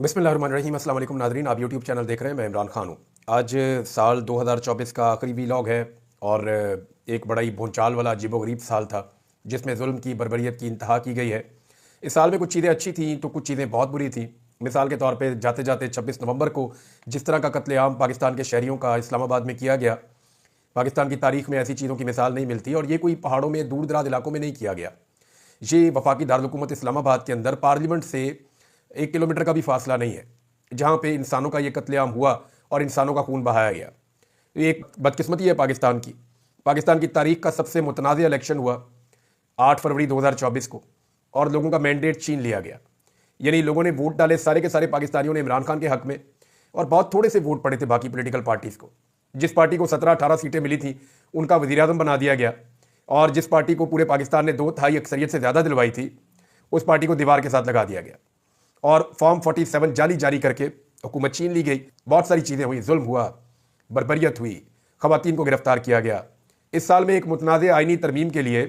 बिस्मिल्लाहिर्रहमानिर्रहीम। अस्सलाम वालेकुम नाज़रीन, आप यूट्यूब चैनल देख रहे हैं। मैं इमरान खान हूँ। आज साल 2024 का आखिरी व्लॉग है और एक बड़ा ही भूचाल वाला अजीबोगरीब साल था जिसमें जुल्म की बर्बरियत की इंतहा की गई है। इस साल में कुछ चीज़ें अच्छी थी तो कुछ चीज़ें बहुत बुरी थी। मिसाल के तौर पे जाते जाते 26 नवंबर को जिस तरह का कत्लेआम पाकिस्तान के शहरियों का इस्लामाबाद में किया गया, पाकिस्तान की तारीख में ऐसी चीज़ों की मिसाल नहीं मिलती। और ये कोई पहाड़ों में दूर दराज इलाकों में नहीं किया गया, ये वफाकी दारुल इस्लामाबाद के अंदर पार्लियामेंट से 1 किलोमीटर का भी फासला नहीं है, जहाँ पे इंसानों का ये कत्लेआम हुआ और इंसानों का खून बहाया गया। ये एक बदकिस्मती है पाकिस्तान की तारीख का सबसे मुतनाज़ इलेक्शन हुआ 8 फरवरी 2024 को और लोगों का मैंडेट छीन लिया गया। यानी लोगों ने वोट डाले सारे के सारे पाकिस्तानियों ने इमरान खान के हक में, और बहुत थोड़े से वोट पड़े थे बाकी पॉलिटिकल पार्टीज़ को। जिस पार्टी को 17-18 सीटें मिली थी उनका वज़ीर-ए-आज़म बना दिया गया, और जिस पार्टी को पूरे पाकिस्तान ने 2/3 अक्सरियत से ज़्यादा दिलवाई थी उस पार्टी को दीवार के साथ लगा दिया गया और फॉर्म 47 जारी करके हुकूमत छीन ली गई। बहुत सारी चीज़ें हुई, जुल्म हुआ, बर्बरियत हुई, ख़वातीन को गिरफ्तार किया गया। इस साल में एक मुतनाज़ आइनी तरमीम के लिए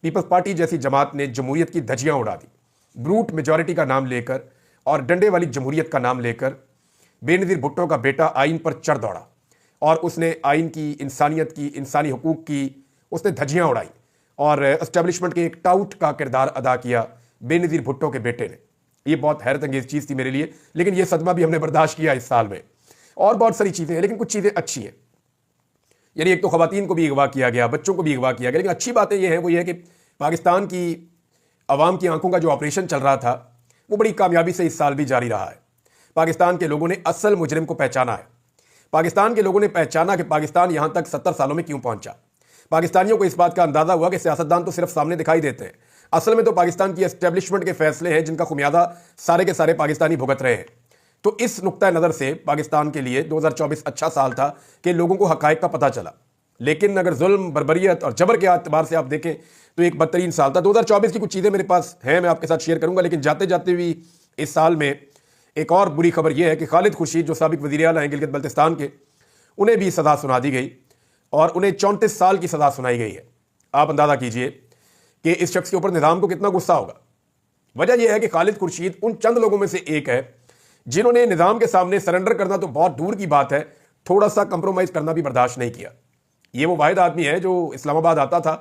पीपल्स पार्टी जैसी जमात ने जमहूरियत की धज्जियाँ उड़ा दी। ब्रूट मेजॉरिटी का नाम लेकर और डंडे वाली जमहूरियत का नाम लेकर बेनज़ीर भुट्टो का बेटा आइन पर चढ़ दौड़ा और उसने आइन की, इंसानियत की, इंसानी हकूक़ की उसने धज्जियाँ उड़ाई और एस्टेब्लिशमेंट के एक टाउट का किरदार अदा किया बेनज़ीर भुट्टो के बेटे ने। ये बहुत हैरत अंगेज़ चीज़ थी मेरे लिए, लेकिन ये सदमा भी हमने बर्दाश्त किया इस साल में। और बहुत सारी चीज़ें हैं, लेकिन कुछ चीज़ें अच्छी हैं। यानी एक तो ख़वातीन को भी अगवा किया गया, बच्चों को भी अगवा किया गया, लेकिन अच्छी बातें ये हैं वो ये है कि पाकिस्तान की आवाम की आंखों का जो ऑपरेशन चल रहा था वो बड़ी कामयाबी से इस साल भी जारी रहा है। पाकिस्तान के लोगों ने असल मुजरिम को पहचाना है। पाकिस्तान के लोगों ने पहचाना कि पाकिस्तान यहाँ तक 70 सालों में क्यों पहुँचा। पाकिस्तानियों को इस बात का अंदाज़ा हुआ कि सियासतदान तो सिर्फ सामने दिखाई देते हैं, असल में तो पाकिस्तान की एस्टेब्लिशमेंट के फैसले हैं जिनका खुमियादा सारे के सारे पाकिस्तानी भुगत रहे हैं। तो इस नुक्ता नज़र से पाकिस्तान के लिए 2024 अच्छा साल था कि लोगों को हकायक का पता चला। लेकिन अगर जुल्म, बर्बरियत और जबर के एतबार से आप देखें तो एक बदतरीन साल था। 2024 की कुछ चीज़ें मेरे पास हैं, मैं आपके साथ शेयर करूंगा, लेकिन जाते जाते भी इस साल में एक और बुरी खबर यह है कि खालिद खुर्शीद जो साबिक वज़ीर आला हैं गिलगित बल्तिस्तान के, उन्हें भी सज़ा सुना दी गई और उन्हें 34 साल की सज़ा सुनाई गई है। आप अंदाज़ा कीजिए कि इस शख्स के ऊपर निज़ाम को कितना गुस्सा होगा। वजह यह है कि खालिद खुर्शीद उन चंद लोगों में से एक है जिन्होंने निज़ाम के सामने सरेंडर करना तो बहुत दूर की बात है, थोड़ा सा कंप्रोमाइज़ करना भी बर्दाश्त नहीं किया। ये वो वाहिद आदमी है जो इस्लामाबाद आता था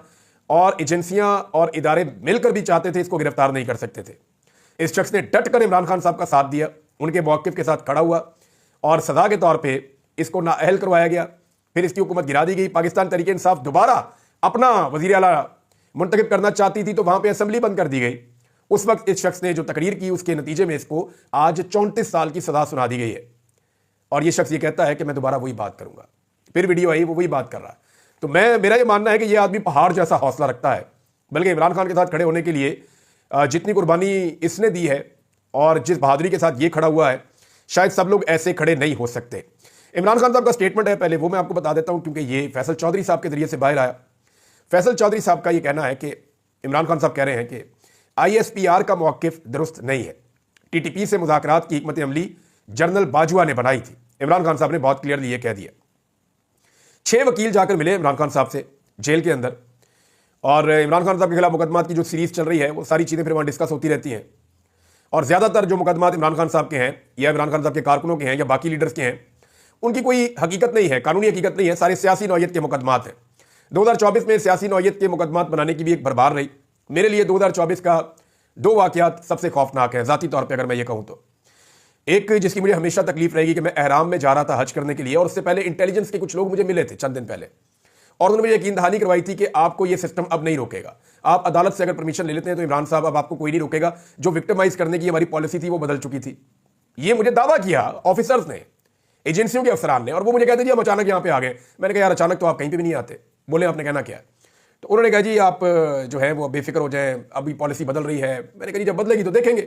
और एजेंसियां और इदारे मिलकर भी चाहते थे इसको गिरफ्तार नहीं कर सकते थे। इस शख्स ने डट कर इमरान खान साहब का साथ दिया, उनके मौक़िफ़ के साथ खड़ा हुआ और सज़ा के तौर पर इसको नाअहल करवाया गया। फिर इसकी हुकूमत गिरा दी गई। पाकिस्तान तहरीक इंसाफ दोबारा अपना वज़ीर आला मुंतखब करना चाहती थी तो वहां पे असेंबली बंद कर दी गई। उस वक्त इस शख्स ने जो तकरीर की उसके नतीजे में इसको आज 34 साल की सजा सुना दी गई है। और ये शख्स ये कहता है कि मैं दोबारा वही बात करूंगा। फिर वीडियो आई, वो वही बात कर रहा है। तो मेरा ये मानना है कि ये आदमी पहाड़ जैसा हौसला रखता है, बल्कि इमरान खान के साथ खड़े होने के लिए जितनी कुर्बानी इसने दी है और जिस बहादुरी के साथ ये खड़ा हुआ है, शायद सब लोग ऐसे खड़े नहीं हो सकते। इमरान खान साहब का स्टेटमेंट है, पहले वो मैं आपको बता देता हूं क्योंकि ये फैसल चौधरी साहब के जरिए से बाहर आया। फैसल चौधरी साहब का ये कहना है कि इमरान खान साहब कह रहे हैं कि ISPR का मौक़िफ़ दुरुस्त नहीं है। TTP से मुज़ाकरात की हिकमत अमली जनरल बाजवा ने बनाई थी। इमरान खान साहब ने बहुत क्लियरली ये कह दिया। 6 वकील जाकर मिले इमरान खान साहब से जेल के अंदर, और इमरान खान साहब के खिलाफ मुकदमात की जो सीरीज़ चल रही है वो सारी चीज़ें फिर वहाँ डिस्कस होती रहती हैं। और ज़्यादातर जो मुकदमात इमरान खान साहब के हैं या इमरान खान साहब के कारकुनों के हैं या बाकी लीडर्स के हैं, उनकी कोई हकीकत नहीं है, कानूनी हकीकत नहीं है, सारे सियासी नौयत के मुकदमात हैं। 2024 में सियासी नौयत के मुकदमात बनाने की भी एक भरमार रही। मेरे लिए 2024 का 2 वाक़यात सबसे खौफनाक है ज़ाती तौर पे अगर मैं ये कहूँ तो। एक जिसकी मुझे हमेशा तकलीफ रहेगी कि मैं एहराम में जा रहा था हज करने के लिए, और उससे पहले इंटेलिजेंस के कुछ लोग मुझे मिले थे चंद दिन पहले, और उन्होंने मुझे यकीन दहानी करवाई थी कि आपको ये सिस्टम अब नहीं रोकेगा। आप अदालत से अगर परमिशन ले लेते हैं तो इमरान साहब अब आपको कोई नहीं रोकेगा। जो विक्टिमाइज करने की हमारी पॉलिसी थी वो बदल चुकी थी। ये मुझे दावा किया ऑफिसर्स ने, एजेंसियों के अफसरान ने, और वो मुझे कहते जी हम अचानक यहाँ पे आ गए। मैंने कहा यार अचानक तो आप कहीं पे भी नहीं आते। बोले आपने कहना क्या है? तो उन्होंने कहा जी आप जो है वो बेफिक्र हो जाएं, अभी पॉलिसी बदल रही है। मैंने कहा जी जब बदलेगी तो देखेंगे।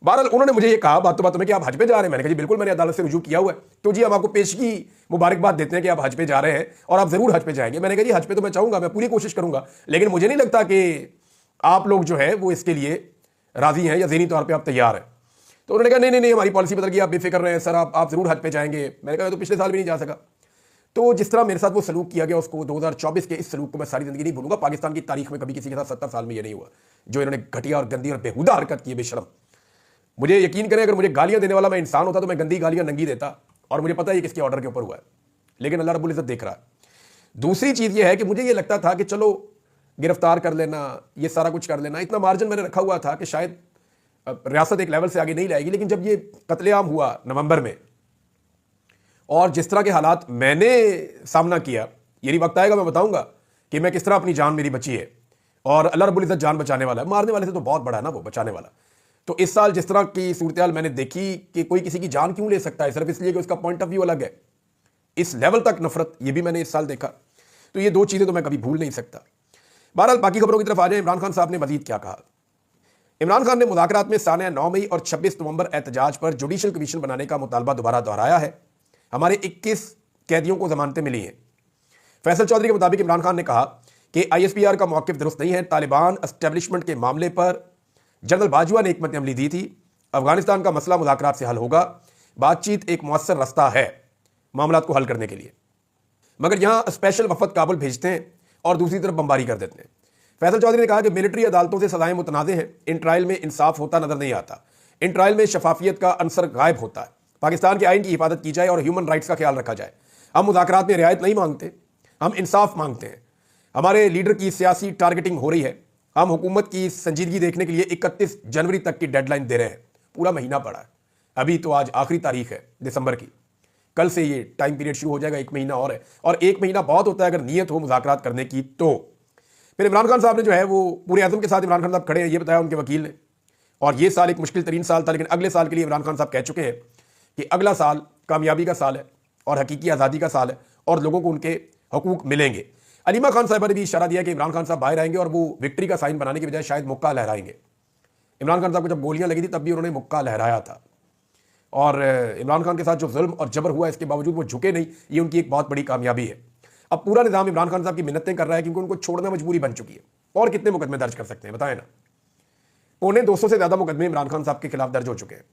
बहरहाल उन्होंने मुझे ये कहा बातों में कि आप हज पे जा रहे हैं। मैंने कहा जी बिल्कुल, मैंने अदालत से रुजू किया हुआ है। तो जी हम आपको पेशगी मुबारकबाद देते हैं कि आप हज पे जा रहे हैं और आप जरूर हज पे जाएंगे। मैंने कहा जी हज पे तो मैं चाहूंगा, मैं पूरी कोशिश करूंगा, लेकिन मुझे नहीं लगता कि आप लोग जो है वो इसके लिए राजी हैं या ज़हनी तौर पर आप तैयार हैं। तो उन्होंने कहा नहीं नहीं हमारी पॉलिसी बदल गई, आप बेफिक्र रहे हैं सर, आप जरूर हज पे जाएंगे। मैंने कहा तो पिछले साल भी नहीं जा सका। तो जिस तरह मेरे साथ वो सलूक किया गया, उसको 2024 के इस सलूक को मैं सारी जिंदगी नहीं भूलूंगा। पाकिस्तान की तारीख में कभी किसी के साथ 70 साल में ये नहीं हुआ जो इन्होंने घटिया और गंदी और बेहुदा हरकत की है, बेशरम। मुझे यकीन करें, अगर मुझे गालियां देने वाला मैं इंसान होता तो मैं गंदी गालियां नंगी देता, और मुझे पता है ये किसके ऑर्डर के ऊपर हुआ है, लेकिन अल्लाह रब्बुल इज़्ज़त देख रहा है। दूसरी चीज़ ये है कि मुझे ये लगता था कि चलो गिरफ्तार कर लेना, ये सारा कुछ कर लेना, इतना मार्जिन मैंने रखा हुआ था कि शायद रियासत एक लेवल से आगे नहीं लाएगी। लेकिन जब ये कत्लेआम हुआ नवंबर में, और जिस तरह के हालात मैंने सामना किया, यही वक्त आएगा मैं बताऊंगा कि मैं किस तरह अपनी जान मेरी बची है, और अल्लाह रब्बुल इज़्ज़त जान बचाने वाला है, मारने वाले से तो बहुत बड़ा है ना वो बचाने वाला। तो इस साल जिस तरह की सूरत मैंने देखी कि कोई किसी की जान क्यों ले सकता है सिर्फ इसलिए कि उसका पॉइंट ऑफ व्यू अलग है, इस लेवल तक नफरत ये भी मैंने इस साल देखा। तो ये दो चीज़ें तो मैं कभी भूल नहीं सकता। बहरहाल बाकी खबरों की तरफ आ जाए। इमरान खान साहब ने मजीद क्या कहा। इमरान खान ने मुज़ाकरात में सानिया 9 मई और 26 नवंबर एहतजाज पर जुडिशल कमीशन बनाने का मुतालबा दोबारा दोहराया है। हमारे 21 कैदियों को जमानतें मिली हैं। फैसल चौधरी के मुताबिक इमरान खान ने कहा कि ISPR का मौक़िफ़ दुरुस्त नहीं है। तालिबान एस्टेब्लिशमेंट के मामले पर जनरल बाजवा ने हिकमत अमली दी थी। अफगानिस्तान का मसला मुज़ाकरात से हल होगा। बातचीत एक मौसर रास्ता है मामलात को हल करने के लिए, मगर यहां स्पेशल वफद काबुल भेजते हैं और दूसरी तरफ बमबारी कर देते हैं। फैसल चौधरी ने कहा कि मिलिट्री अदालतों से सजाएं मुतनाज़ हैं। इन ट्रायल में इंसाफ होता नजर नहीं आता। इन ट्रायल में शफाफियत का अंसर गायब होता है। पाकिस्तान के आइन की हिफाजत की जाए और ह्यूमन राइट्स का ख्याल रखा जाए। हम मुज़ाकरात में रियायत नहीं मांगते, हम इंसाफ मांगते हैं। हमारे लीडर की सियासी टारगेटिंग हो रही है। हम हुकूमत की संजीदगी देखने के लिए 31 जनवरी तक की डेडलाइन दे रहे हैं। पूरा महीना पड़ा है, अभी तो आज आखिरी तारीख है दिसंबर की, कल से ये टाइम पीरियड शुरू हो जाएगा, 1 महीना और है, और 1 महीना बहुत होता है अगर नीयत हो मुज़ाकरात करने की। तो फिर इमरान खान साहब ने जो है वो पूरे आज़म के साथ इमरान खान साहब खड़े हैं, ये बताया उनके वकील ने। और ये साल एक मुश्किल तरीन साल था, लेकिन अगले साल के लिए इमरान खान साहब कह चुके हैं कि अगला साल कामयाबी का साल है और हकीकी आज़ादी का साल है और लोगों को उनके हकूक मिलेंगे। अलीमा खान साहब ने भी इशारा दिया कि इमरान खान साहब बाहर आएंगे और वो विक्ट्री का साइन बनाने की बजाय शायद मुक्का लहराएंगे। इमरान खान साहब को जब गोलियां लगी थी तब भी उन्होंने मुक्का लहराया था। और इमरान खान के साथ जो जुल्म और जबर हुआ इसके बावजूद वो झुके नहीं, ये उनकी एक बहुत बड़ी कामयाबी है। अब पूरा निज़ाम इमरान खान साहब की मिन्नतें कर रहा है क्योंकि उनको छोड़ना मजबूरी बन चुकी है। और कितने मुकदमे दर्ज कर सकते हैं बताएं ना। 250 से ज़्यादा मुकदमे इमरान खान साहब के खिलाफ दर्ज हो चुके हैं।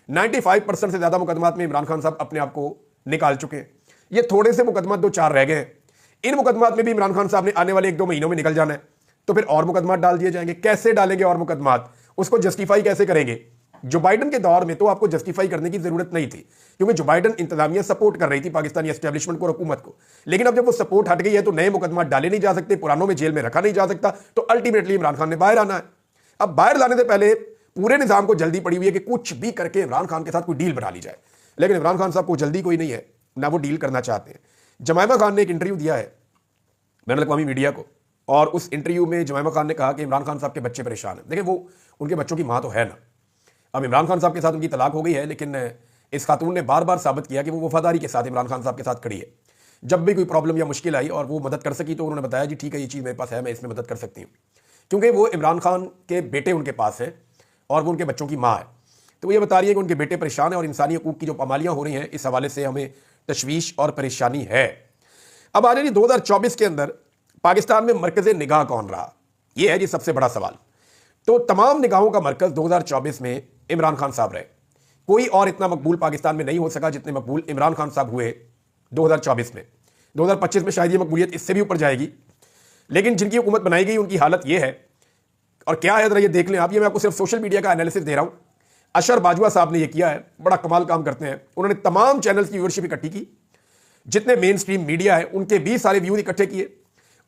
95% से ज़्यादा मुकदमात में इमरान खान साहब अपने आप को निकाल चुके हैं। ये थोड़े से मुकदमा 2-4 रह गए हैं। इन मुकदमात में भी इमरान खान साहब ने आने वाले 1-2 महीनों में निकल जाना है। तो फिर और मुकदमात डाल दिए जाएंगे। कैसे डालेंगे और मुकदमात, उसको जस्टिफाई कैसे करेंगे? जो बाइडन के दौर में तो आपको जस्टिफाई करने की जरूरत नहीं थी क्योंकि जो बाइडन इंतजामिया सपोर्ट कर रही थी पाकिस्तानी एस्टेब्लिशमेंट को और हुकूमत को। लेकिन अब जब वो सपोर्ट हट गई है तो नए मुकदमात डाले नहीं जा सकते, पुरानों में जेल में रखा नहीं जा सकता। तो अल्टीमेटली इमरान खान ने बाहर आना है। अब बाहर लाने से पहले पूरे निजाम को जल्दी पड़ी हुई है कि कुछ भी करके इमरान खान के साथ कोई डील बना ली जाए। लेकिन इमरान खान साहब को जल्दी कोई नहीं है, ना वो डील करना चाहते हैं। जमायमा खान ने एक इंटरव्यू दिया है बैनुल अक़वामी मीडिया को, और उस इंटरव्यू में जमायमा खान ने कहा कि इमरान खान साहब के बच्चे परेशान हैं। देखिए, वो उनके बच्चों की माँ तो है ना। अब इमरान खान साहब के साथ उनकी तलाक हो गई है, लेकिन इस खातून ने बार बार साबित किया कि वो वफादारी के साथ इमरान खान साहब के साथ खड़ी है। जब भी कोई प्रॉब्लम या मुश्किल आई और वो मदद कर सकी तो उन्होंने बताया जी ठीक है, ये चीज़ मेरे पास है, मैं इसमें मदद कर सकती हूँ, क्योंकि वो इमरान खान के बेटे उनके पास है और वो उनके बच्चों की माँ है। तो ये बता रही है कि उनके बेटे परेशान है और इंसानी हकूक़ की जो पामालियाँ हो रही हैं, इस हवाले से हमें तशवीश और परेशानी है। अब आ जाए 2024 के अंदर पाकिस्तान में मरकज़ निगाह कौन रहा, ये है जी सबसे बड़ा सवाल। तो तमाम निगाहों का मरकज़ 2024 में इमरान खान साहब रहे। कोई और इतना मकबूल पाकिस्तान में नहीं हो सका जितने मकबूल इमरान खान साहब हुए 2024 में। 2025 में शायद ये मकबूलियत इससे भी ऊपर जाएगी, लेकिन जिनकी हुकूमत बनाई गई उनकी हालत ये है। और क्या है जरा ये देख लें आप, ये मैं आपको सिर्फ सोशल मीडिया का एनालिसिस दे रहा हूं। अशर बाजवा साहब ने ये किया है, बड़ा कमाल काम करते हैं। उन्होंने तमाम चैनल्स की व्यूअरशिप इकट्ठी की, जितने मेन स्ट्रीम मीडिया है उनके 20 सारे व्यूज इकट्ठे किए,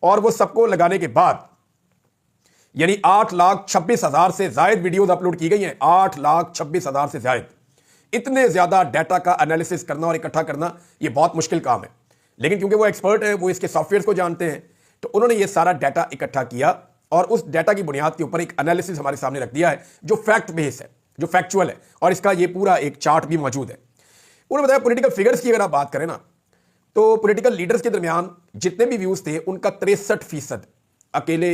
और वो सबको लगाने के बाद यानी 8,26,000 से ज्यादा वीडियोस अपलोड की गई हैं। 8,26,000 से ज्यादा। इतने ज्यादा डाटा का एनालिसिस करना और इकट्ठा करना ये बहुत मुश्किल काम है, लेकिन क्योंकि वो एक्सपर्ट है, वो इसके सॉफ्टवेयर को जानते हैं, तो उन्होंने ये सारा डाटा इकट्ठा किया और उस डाटा की बुनियाद के ऊपर एक एनालिसिस हमारे सामने रख दिया है जो फैक्ट बेस है, जो फैक्चुअल है, और इसका ये पूरा एक चार्ट भी मौजूद है। उन्होंने बताया पॉलिटिकल फिगर्स की अगर आप बात करें ना, तो पॉलिटिकल लीडर्स के दरमियान जितने भी व्यूज थे उनका 63% अकेले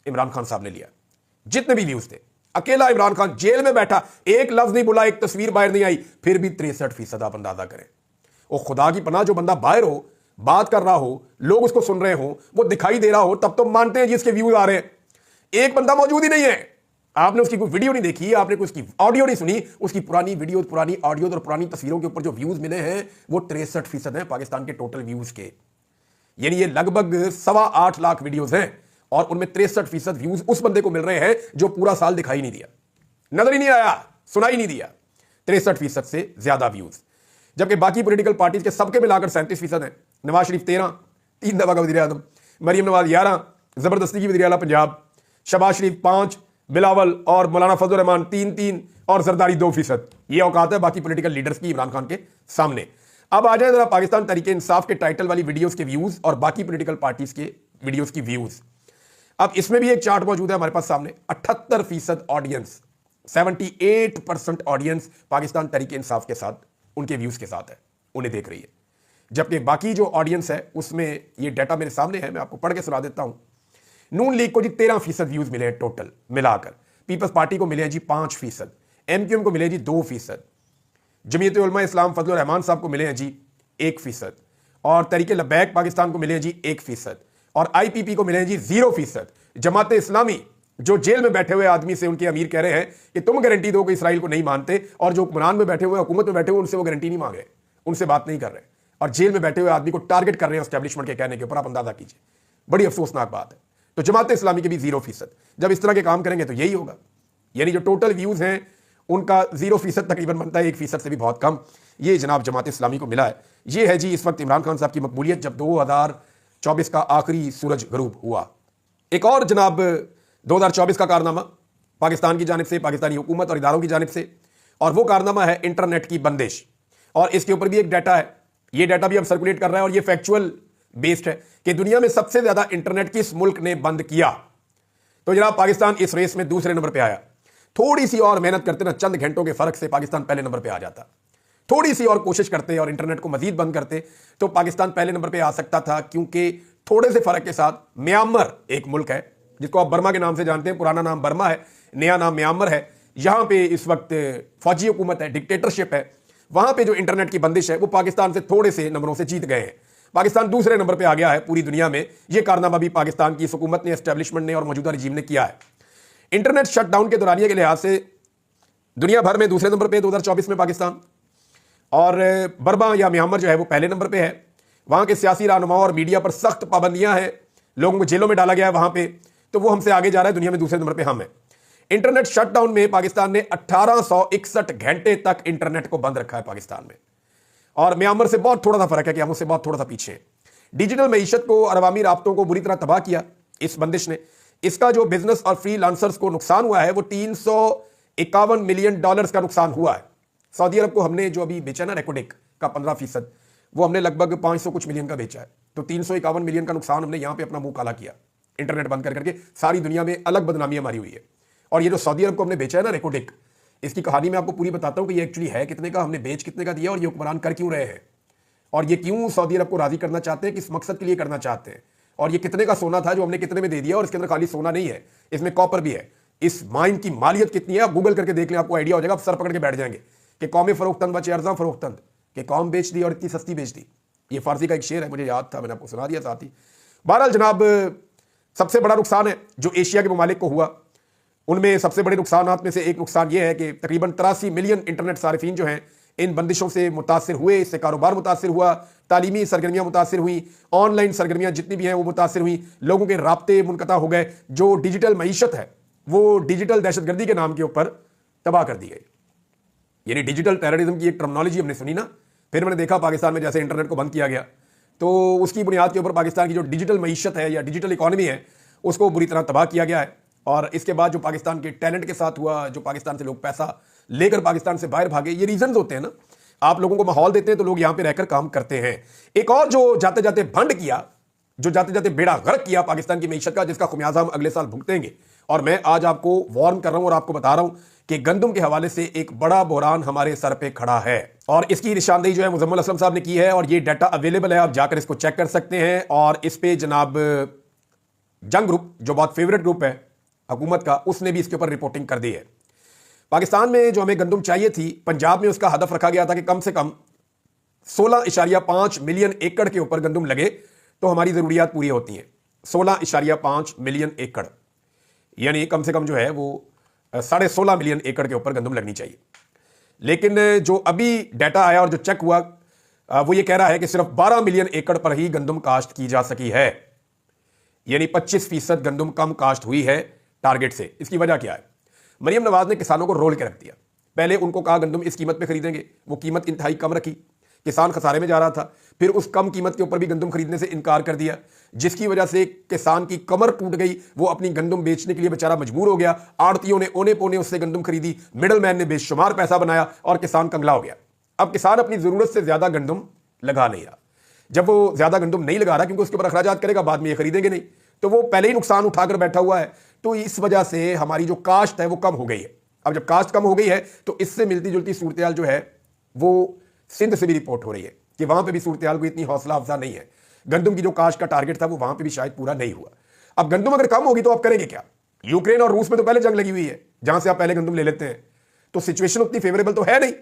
इमरान खान साहब ने लिया। जितने भी व्यूज थे अकेला इमरान खान जेल में बैठा, एक लफ्ज नहीं बोला, एक तस्वीर बाहर नहीं आई, फिर भी 63% आप अंदाजा करें। वो खुदा की पनाह, जो बंदा बाहर हो, बात कर रहा हो, लोग उसको सुन रहे हो, वो दिखाई दे रहा हो, तब तो मानते हैं जिसके व्यूज आ रहे हैं। एक बंदा मौजूद ही नहीं है, आपने उसकी कोई वीडियो नहीं देखी, आपने कोई उसकी ऑडियो नहीं सुनी, उसकी पुरानी वीडियो, पुरानी ऑडियो और पुरानी तस्वीरों के ऊपर जो व्यूज मिले हैं वो 63% है पाकिस्तान के टोटल व्यूज के। यानी ये लगभग 8.25 लाख वीडियोज हैं और उनमें 63% व्यूज उस बंदे को मिल रहे हैं जो पूरा साल दिखाई नहीं दिया, नजर ही नहीं आया, सुना ही नहीं दिया। 63% से ज्यादा व्यूज। जबकि बाकी पॉलिटिकल पार्टीज के सबके मिलाकर 37% है। नवाज शरीफ 13, 3 दफा का वज़ीर आज़म, मरीम नवाज 11, जबरदस्ती की वज़ीर आला पंजाब, शहबाज शरीफ 5, बिलावल और मौलाना फजल रहमान 3 और जरदारी 2%। ये औकात है बाकी पॉलिटिकल लीडर्स की इमरान खान के सामने। अब आ जाए जरा पाकिस्तान तहरीके इंसाफ के टाइटल वाली वीडियोस के व्यूज और बाकी पॉलिटिकल पार्टीज के वीडियोस की व्यूज। अब इसमें भी एक चार्ट मौजूद है हमारे पास सामने। 78% ऑडियंस, 78% ऑडियंस पाकिस्तान तहरीके इंसाफ के साथ, उनके व्यूज के साथ है, उन्हें देख रही है। जबकि बाकी जो ऑडियंस है उसमें ये डाटा मेरे सामने है, मैं आपको पढ़ के सुना देता हूं। नून लीग को जी 13% व्यूज मिले हैं टोटल मिलाकर। पीपल्स पार्टी को मिले हैं जी 5%, एमक्यूएम को मिले जी 2%, जमीयत उलमा इस्लाम फजल रहमान साहब को मिले हैं जी 1%, और तहरीके लबैक पाकिस्तान को मिले हैं जी 1%, और आईपीपी को मिले हैं जी 0%। जमात इस्लामी जो जेल में बैठे हुए आदमी से उनके अमीर कह रहे हैं कि तुम गारंटी दो कि इसराइल को नहीं मानते, और जो हुक्मरान में बैठे हुए, हुकूमत में बैठे हुए, उनसे वो गारंटी नहीं मांग रहे, उनसे बात नहीं कर रहे, और जेल में बैठे हुए आदमी को टारगेट कर रहे हैं एस्टैब्लिशमेंट के कहने के ऊपर। आप अंदाजा कीजिए, बड़ी अफसोसनाक बात है। तो जमात इस्लामी के भी 0%। जब इस तरह के काम करेंगे तो यही होगा। यानी जो टोटल व्यूज हैं उनका 0% तकरीबन बनता है, 1% से भी बहुत कम। ये जनाब जमात इस्लामी को मिला है। ये है जी इस वक्त इमरान खान साहब की मकबूलियत जब 2024 का आखिरी सूरज गरूब हुआ। एक और जनाब 2024 का कारनामा पाकिस्तान की जानिब से, पाकिस्तानी हुकूमत और इदारों की जानिब से, और वो कारनामा है इंटरनेट की बंदिश। और इसके ऊपर भी एक डाटा है, ये डाटा भी अब सर्कुलेट कर रहा है और ये फैक्चुअल बेस्ड है कि दुनिया में सबसे ज्यादा इंटरनेट किस मुल्क ने बंद किया। तो जनाब पाकिस्तान इस रेस में दूसरे नंबर पे आया। थोड़ी सी और मेहनत करते ना, चंद घंटों के फर्क से पाकिस्तान पहले नंबर पे आ जाता। थोड़ी सी और कोशिश करते और इंटरनेट को मजीद बंद करते तो पाकिस्तान पहले नंबर पे आ सकता था, क्योंकि थोड़े से फर्क के साथ म्यांमार एक मुल्क है जिसको आप बर्मा के नाम से जानते हैं, पुराना नाम बर्मा है, नया नाम म्यांमार है। यहां पे इस वक्त फौजी हुकूमत है, डिक्टेटरशिप है। वहां पे जो इंटरनेट की बंदिश है वो पाकिस्तान से थोड़े से नंबरों से जीत गए हैं। पाकिस्तान दूसरे नंबर पे आ गया है पूरी दुनिया में। यह कारनामा भी पाकिस्तान की हुकूमत ने, एस्टैब्लिशमेंट ने और मौजूदा रजीम ने किया है। इंटरनेट शटडाउन के दौरानिए के लिहाज से दुनिया भर में दूसरे नंबर पे 2024 में पाकिस्तान, और बर्मा या म्यांमार जो है वो पहले नंबर पे है। वहां के सियासी रहनुमाओं और मीडिया पर सख्त पाबंदियां हैं, लोगों को जेलों में डाला गया है वहां पे, तो वो हमसे आगे जा रहा है। दुनिया में दूसरे नंबर पे हम हैं। इंटरनेट शटडाउन में पाकिस्तान ने 1861 घंटे तक इंटरनेट को बंद रखा है पाकिस्तान में, और म्यांमार से बहुत थोड़ा सा फर्क है कि हम उससे बहुत थोड़ा सा पीछे हैं। डिजिटल मईशत को और अवामी राब्तों को बुरी तरह तबाह किया इस बंदिश ने। इसका जो बिजनेस और फ्रीलांसर्स को नुकसान हुआ है वो $351 मिलियन का नुकसान हुआ है। सऊदी अरब को हमने जो अभी बेचा ना रेकोडेक का 15%, वो हमने लगभग 500 कुछ मिलियन का बेचा है। तो 351 मिलियन का नुकसान हमने यहां पे अपना मुंह काला किया, इंटरनेट बंद कर करके। सारी दुनिया में अलग बदनामी हमारी हुई है। और ये जो सऊदी अरब को हमने बेचा है ना रेकोडेक, इसकी कहानी मैं आपको पूरी बताता हूं कि ये एक्चुअली है कितने का, हमने बेच कितने का दिया, और ये हुक्मरान कर क्यों रहे हैं, और ये क्यों सऊदी अरब को राजी करना चाहते हैं, किस मकसद के लिए करना चाहते हैं, और ये कितने का सोना था जो हमने कितने में दे दिया। और इसके अंदर खाली सोना नहीं है, इसमें कॉपर भी है। इस माइन की मालियत कितनी है आप गूगल करके देख लें, आपको आइडिया हो जाएगा। आप सर पकड़ के बैठ जाएंगे कि कौमें फरोख्तंद बचे अर्जा फरोख्तंद, कि कौम बेच दी और इतनी सस्ती बेच दी। ये फारसी का एक शेर है, मुझे याद था, मैंने आपको सुना दिया साथ ही। बहरहाल जनाब सबसे बड़ा नुकसान है जो एशिया के ममालिक को हुआ, उनमें सबसे बड़े नुकसानात में से एक नुकसान यह है कि तकरीबन 83 मिलियन इंटरनेट सारिफीन जो हैं इन बंदिशों से मुतासिर हुए। इससे कारोबार मुतासिर हुआ, तालीमी सरगर्मियां मुतासिर हुई, ऑनलाइन सरगर्मियां जितनी भी हैं वो मुतासिर हुई, लोगों के राब्ते मुनक़ता हो गए। जो डिजिटल मईशत है वो डिजिटल दहशतगर्दी के नाम के ऊपर तबाह कर दी गई। यानी डिजिटल टेररिज्म की एक टर्मिनोलॉजी हमने सुनी ना, फिर मैंने देखा पाकिस्तान में जैसे इंटरनेट को बंद किया गया, तो उसकी बुनियाद के ऊपर पाकिस्तान की जो डिजिटल मईशत है या डिजिटल इकॉनमी है उसको बुरी तरह तबाह किया गया है। और इसके बाद जो पाकिस्तान के टैलेंट के साथ हुआ, जो पाकिस्तान से लोग पैसा लेकर पाकिस्तान से बाहर भागे, ये रीजंस होते हैं ना। आप लोगों को माहौल देते हैं तो लोग यहां पे रहकर काम करते हैं। एक और जो जाते जाते भंड किया, जो जाते जाते बेड़ा गर्क किया पाकिस्तान की मईशत का, जिसका खुमियाजा हम अगले साल भुगतेंगे। और मैं आज आपको वार्न कर रहा हूं और आपको बता रहा हूं कि गंदम के हवाले से एक बड़ा बहरान हमारे सर पे खड़ा है, और इसकी निशानदेही जो है मुजम्मिल असलम साहब ने की है, और ये डाटा अवेलेबल है, आप जाकर इसको चेक कर सकते हैं। और इस पे जनाब जंग ग्रुप, जो बहुत फेवरेट ग्रुप है हुकूमत का, उसने भी इसके ऊपर रिपोर्टिंग कर दी है। पाकिस्तान में जो हमें गंदम चाहिए थी, पंजाब में उसका हदफ रखा गया था कि कम से कम 16.5 मिलियन एकड़ के ऊपर गंदम लगे तो हमारी जरूरियात पूरी होती हैं। 16.5 मिलियन एकड़, यानी कम से कम जो है वो 16.5 मिलियन एकड़ के ऊपर गंदम लगनी चाहिए। लेकिन जो अभी डाटा आया और जो चेक हुआ वो ये कह रहा है कि सिर्फ 12 मिलियन एकड़ पर ही गंदम काश्त की जा सकी है, यानी 25% गंदम कम काश्त हुई है टारगेट से। इसकी वजह क्या है? मरीम नवाज ने किसानों को रोल के रख दिया। पहले उनको कहा गंदम इस कीमत पे खरीदेंगे, वो कीमत इंतहाई कम रखी, किसान खसारे में जा रहा था। फिर उस कम कीमत के ऊपर भी गंदम खरीदने से इनकार कर दिया, जिसकी वजह से किसान की कमर टूट गई। वो अपनी गंदम बेचने के लिए बेचारा मजबूर हो गया। आड़तियों ने ओने पोने उससे गंदम खरीदी, मिडल मैन ने बेशुमार पैसा बनाया और किसान कंगला हो गया। अब किसान अपनी जरूरत से ज्यादा गंदम लगा नहीं रहा। जब वो ज्यादा गंदम नहीं लगा रहा, क्योंकि उसके ऊपर अखराजात करेगा, बाद में ये खरीदेंगे नहीं, तो वो पहले ही नुकसान उठाकर बैठा हुआ है। तो इस वजह से हमारी जो काश्त है वो कम हो गई है। अब जब काश्त कम हो गई है तो इससे मिलती जुलती सूरत जो है वो सिंध से भी रिपोर्ट हो रही है कि वहां पे भी सूरत हाल कोई इतनी हौसला अफजा नहीं है। गंदम की जो काश्त का टारगेट था वो वहां पे भी शायद पूरा नहीं हुआ। अब गंदम अगर कम होगी तो आप करेंगे क्या? यूक्रेन और रूस में तो पहले जंग लगी हुई है, जहां से आप पहले गंदम ले लेते हैं, तो सिचुएशन उतनी फेवरेबल तो है नहीं।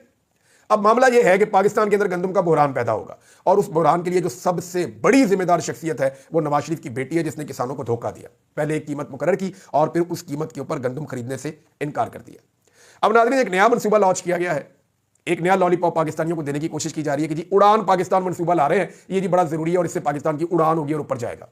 अब मामला यह है कि पाकिस्तान के अंदर गंदम का बहरान पैदा होगा, और उस बहरान के लिए जो सबसे बड़ी जिम्मेदार शख्सियत है वो नवाज शरीफ की बेटी है, जिसने किसानों को धोखा दिया। पहले एक कीमत मुकर्रर की और फिर उस कीमत के ऊपर गंदम खरीदने से इनकार कर दिया। अब नाज़रीन, एक नया मनसूबा लॉन्च किया गया है, एक नया लॉलीपॉप पाकिस्तानियों को देने की कोशिश की जा रही है कि जी उड़ान पाकिस्तान मनसूबा ला रहे हैं, ये जी बड़ा जरूरी है और इससे पाकिस्तान की उड़ान होगी और ऊपर जाएगा।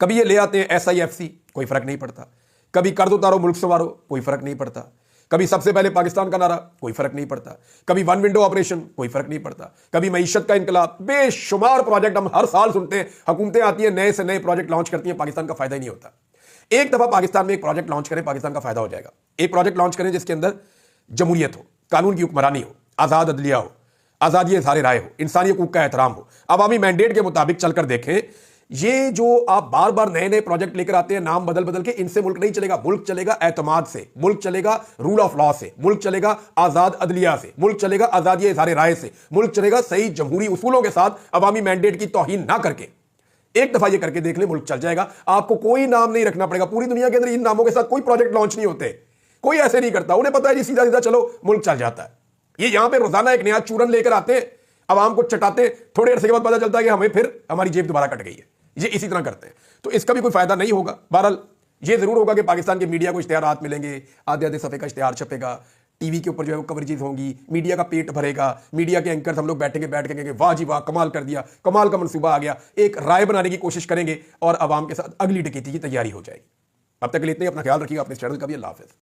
कभी ये ले आते हैं SIFC, कोई फर्क नहीं पड़ता। कभी कर्ज उतारो मुल्क संवारो, कोई फर्क नहीं पड़ता। कभी सबसे पहले पाकिस्तान का नारा, कोई फर्क नहीं पड़ता। कभी वन विंडो ऑपरेशन, कोई फर्क नहीं पड़ता। कभी मईशत का इनकलाब, बेशुमार प्रोजेक्ट हम हर साल सुनते हैं। हुकूमतें आती हैं, नए से नए प्रोजेक्ट लॉन्च करती हैं, पाकिस्तान का फायदा ही नहीं होता। एक दफा पाकिस्तान में एक प्रोजेक्ट लॉन्च करें, पाकिस्तान का फायदा हो जाएगा। एक प्रोजेक्ट लॉन्च करें जिसके अंदर जमहूरियत हो, कानून की हुक्मरानी हो, आजाद अदलिया हो, आजादी इज़हार राय हो, इंसानी हकूक का एहतराम हो, अवामी मैंडेट के मुताबिक चलकर देखें। ये जो आप बार बार नए नए प्रोजेक्ट लेकर आते हैं, नाम बदल बदल के, इनसे मुल्क नहीं चलेगा। मुल्क चलेगा एतमाद से, मुल्क चलेगा रूल ऑफ लॉ से, मुल्क चलेगा आजाद अदलिया से, मुल्क चलेगा आजादी इज़हार राय से, मुल्क चलेगा सही जमहूरी उसूलों के साथ, अवामी मैंडेट की तौहीन ना करके। एक दफा ये करके देख ले, मुल्क चल जाएगा। आपको कोई नाम नहीं रखना पड़ेगा। पूरी दुनिया के अंदर इन नामों के साथ कोई प्रोजेक्ट लॉन्च नहीं होते, कोई ऐसे नहीं करता। उन्हें पता है जी सीधा सीधा चलो मुल्क चल जाता है। ये यहां पे रोजाना एक नया चूरन लेकर आते हैं, आवाम को चटाते, थोड़े अरसे के बाद पता चलता है कि हमें फिर हमारी जेब दोबारा कट गई है। ये इसी तरह करते हैं, तो इसका भी कोई फायदा नहीं होगा। बहरहाल ये जरूर होगा कि पाकिस्तान के मीडिया को इश्तिहारात मिलेंगे, आधे आधे सफ़े का इश्तिहार छपेगा, टीवी के ऊपर जो है वो कवरेजेस होंगी, मीडिया का पेट भरेगा, मीडिया के एंकर्स हम लोग बैठ के कहेंगे वाह जी वाह, कमाल कर दिया, कमाल का मनसूबा आ गया। एक राय बनाने की कोशिश करेंगे और आवाम के साथ अगली डकैती की तैयारी हो जाएगी। अब तक के लिए इतना ही। अपना ख्याल रखिएगा, अपने चैनल का भी। अल्लाह हाफ़िज़।